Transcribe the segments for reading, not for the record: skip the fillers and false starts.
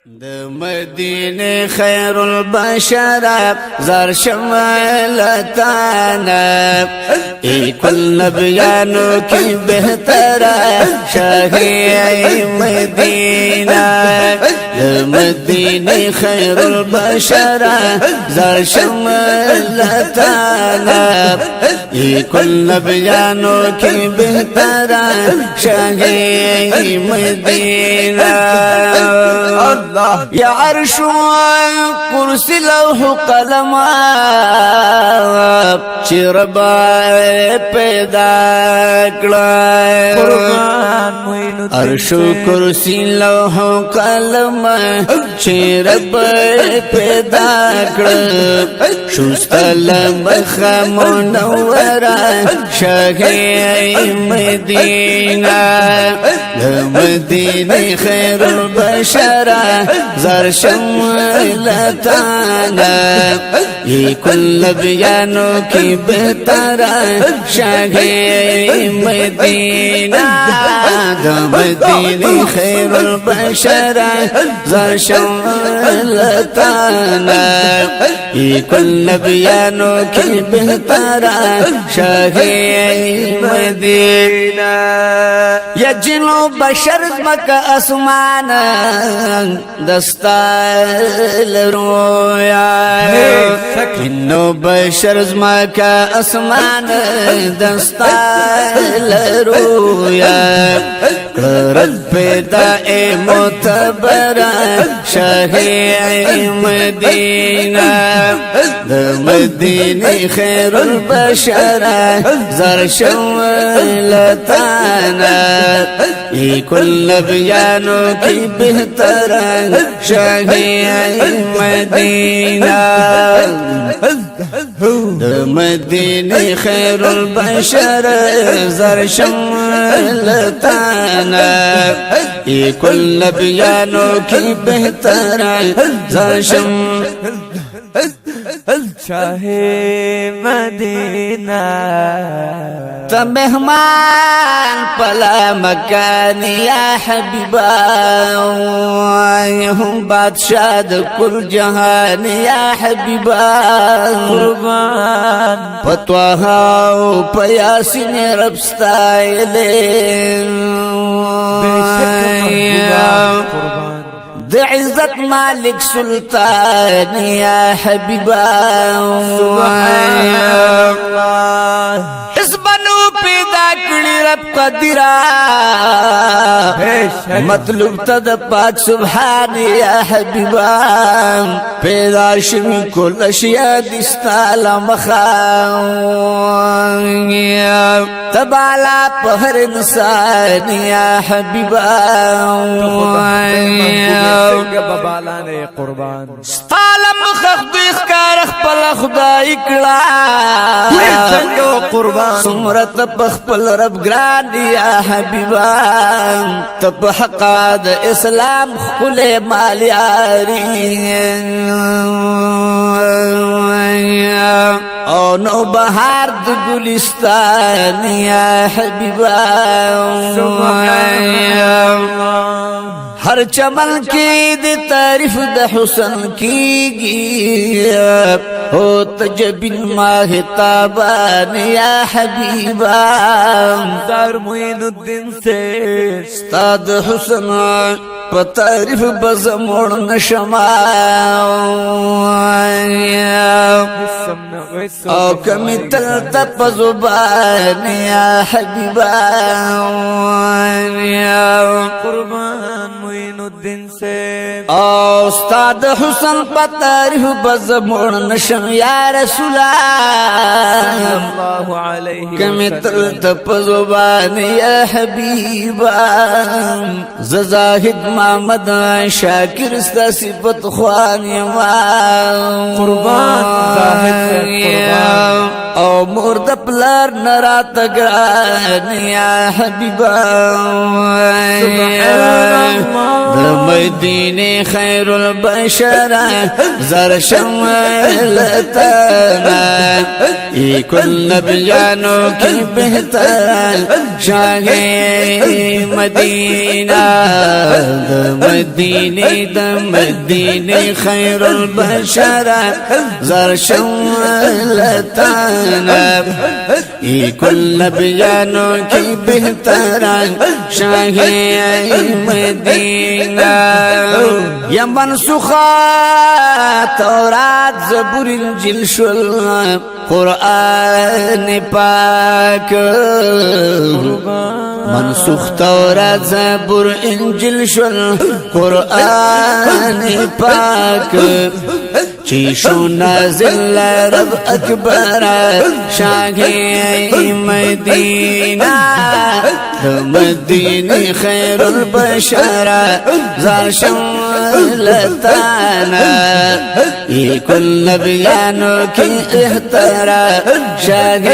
د مدینه خیر البشر زر شملتانا ای کل نبیانو کی بہتر شاہی مدینہ د مدینه خیر البشر زر شملتانا ای کل نبیانو کی بہتر شاہی مدینہ یا عرش و کرسی لوح قلم چی ربا پیدا کړه عرش و کرسی لوح قلم چی ربا پیدا کړه شوستل مخ منورا شاہی مدینہ مدینه خیر البشر زر شملتانا یہ کل بیانوں کی بہتر شاہی مدینہ مدینه خیر البشر زر شملتانا یہ کل بیانوں کی بہتر شاہی مدینہ یا جنو بشر مکہ اسمان دستال رویا جنو بشر مکہ اسمان دستال رویا رب پیدا اے معتبر شاہی مدینہ مدینه خیر البشر زر شملتانا یہ کل بیانوں کی بہتر شاہی مدینہ مدینه خیر البشر زر شملتانا یہ کل بیانوں کی بہتر زر شاہی مدینہ تا مہمان پلا مکان یا حبیبا ہم بادشاہ کل جہان یا حبیبا قربان پتوہا پیاسین رب ستائلے د عزت مالک سلطان یا حبیبا سبحان اللہ حسبنو پیدا کړي رب قدرا مطلوب تد پاک سبحان یا حبیبا پیدا شمی کل اشیاء دستال مخان تبالا پہر انسان یا حبیبا بابالانے قربان ستالم خخدیخ کار اخپل خدای کلا قربان سمرت پخپل رب گران یا حبیبا تب حقاد اسلام خپل مالیاری او نو بہار د گلستان یا حبیبا ہر چمن کی دی تعریف د حسن کی گی ہو تجبین ماہ تابان یا حبیبا دار معین الدین سے استاد حسن پا تعریف بزمون نشما او کمی تلتا پا زبان یا حبیبا قربان معین الدین سے او استاد حسن پا تعریف بزمون نشم یا رسول اللہ علیہ کمی تلتا پا زبان یا حبیبا زاہد محمد شاکر استا صفت خوان یمان قربان زاہد قربان او مرد پلار نرات گران یا حبیبا سبحان اللہ مدینه خیر البشر زر شملتنا ای کل نبیانو کی بہتر شاہ مدینہ مدینه خیر البشر زر شملتنا ای کل نبیانو کی بہتر شاہ مدینہ یا منسوخا تورات زبور انجیل شل قرآن پاک منسوخ تورات زبور انجیل شل قرآن پاک چیشو نازل رب اکبر شاہ مدینہ مدینه خیر البشر زار شملتانا ای کل نبیانو کی احترام شاہ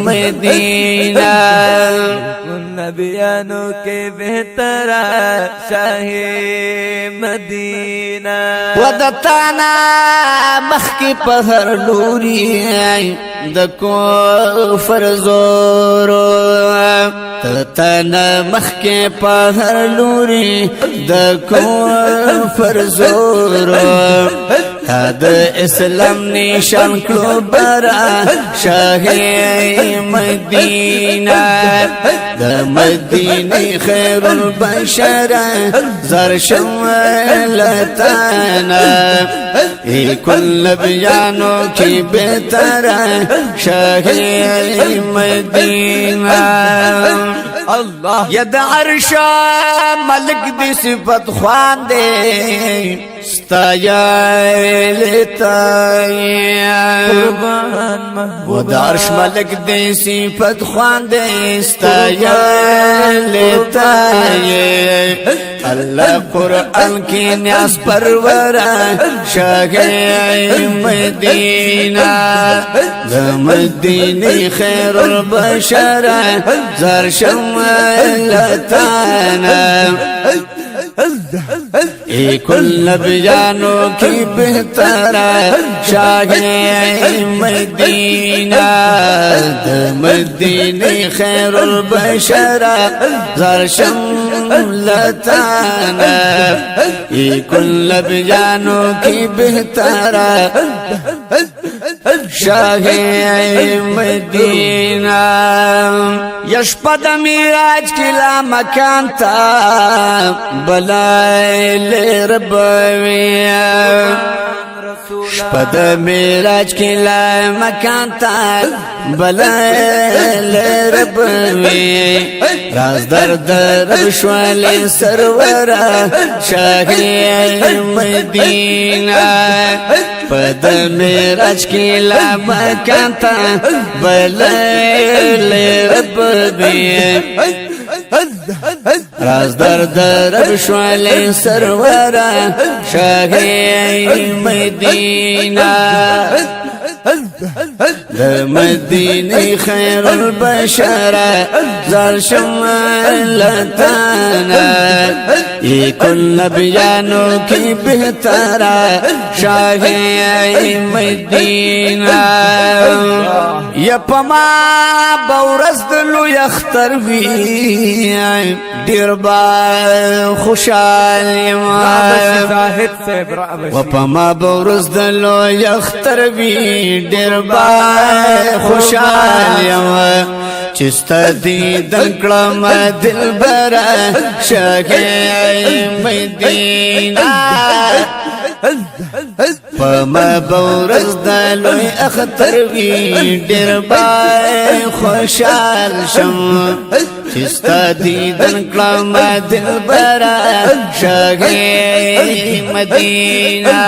مدینہ نبیانو کے بہتر شاہ مدینہ ودتانا مخی پہر لوری د کفر زورو تتانا مخی پہر لوری د کفر زورو تا د اسلام نشان کلو برا شاہ مدینہ د مدینه خیر البشر زر شملتانا ای کل بیانو کی بہتر شاہ مدینہ اللہ ید عرشا ملک دی صفت خوان دے ستایل تایل و دارش ملک دی صفت خوان دے ستایل تایل اللہ قرآن کی نیاز پرورا شاہ مدینہ مدینه خیر البشر زر شملتانا ای کل بیانو کی بہتر شاہ مدینہ مدینه خیر البشر زر شملتانا ای کل بیانو کی بہتر شاہ مدینہ یشپد میراج کلا مکان تا بلائل ربویا شپد میراج کلا مکان تا بلائل ربویا راز درد رب شوال سرورا شاہ مدینہ پد میراج کلا مکان تا بلائل ربویا راز درد رب شوال سرورا شاہ مدینہ مدینه خیر البشر زر شملتانا ای کل بیانو کی بہتر شاہ مدینہ یا پما بورز دلو یختر وی دیر با خوشحال و پما بورز دلو یختر وی دیر با خوشحال چستا دیدن کلم دل برا شاہ مدینہ پما بورز دلوی اختر وی دیر با خوشحال شم چستا دیدن کلم دل برا شاہ مدینہ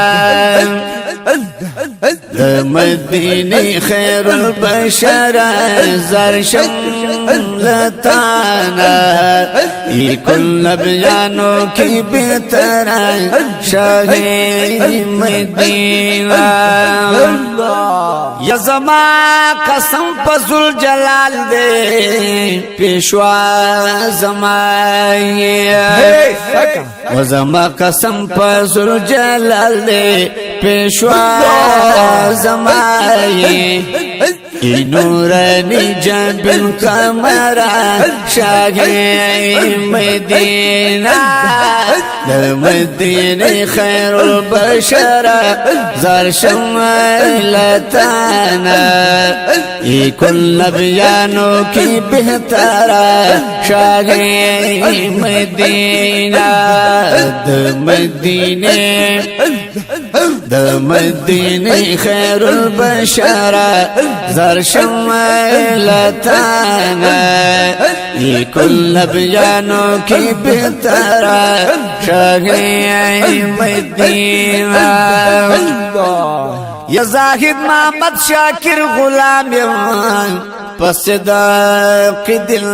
د مدینه خیر البشر زرشم لتانا کل بیانو کی بہتر شاہ مدینہ یا زما قسم پزل جلال دے پیشوا زمائی و زما قسم پزل جلال دے پیشوا زمائی نورانی جنبن کمرا شاہ مدینہ مدینہ خیر البشر زر شمالتانا کل بیانو کی بہتر شاہ مدینہ مدینہ خیر البشر زر شمالتانا کل بیانو کی بہتر شاہ مدینہ یا زاہد محمد شاکر غلام پسدق دل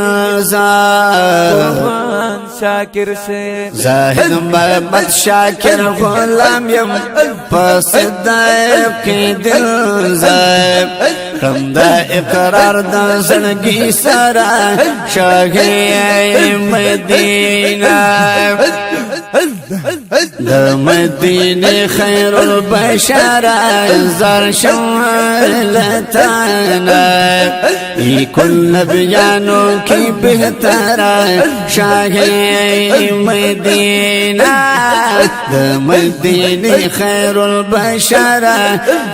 شاکر سے زاہد محمد شاکر غلام پسدق دل کم دا اقرار دا زنگی سرا شاہ مدینہ دا مدینہ خیر البشر زر شمالتانا کل بیانو کی بہتر شاہ مدینہ دا مدینہ خیر البشر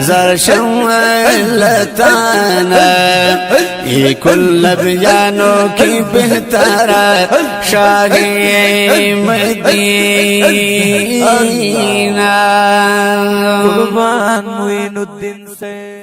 زر شمالتانا کل بیانو کی بہتر شاہ مدینہ قربان معین الدین سے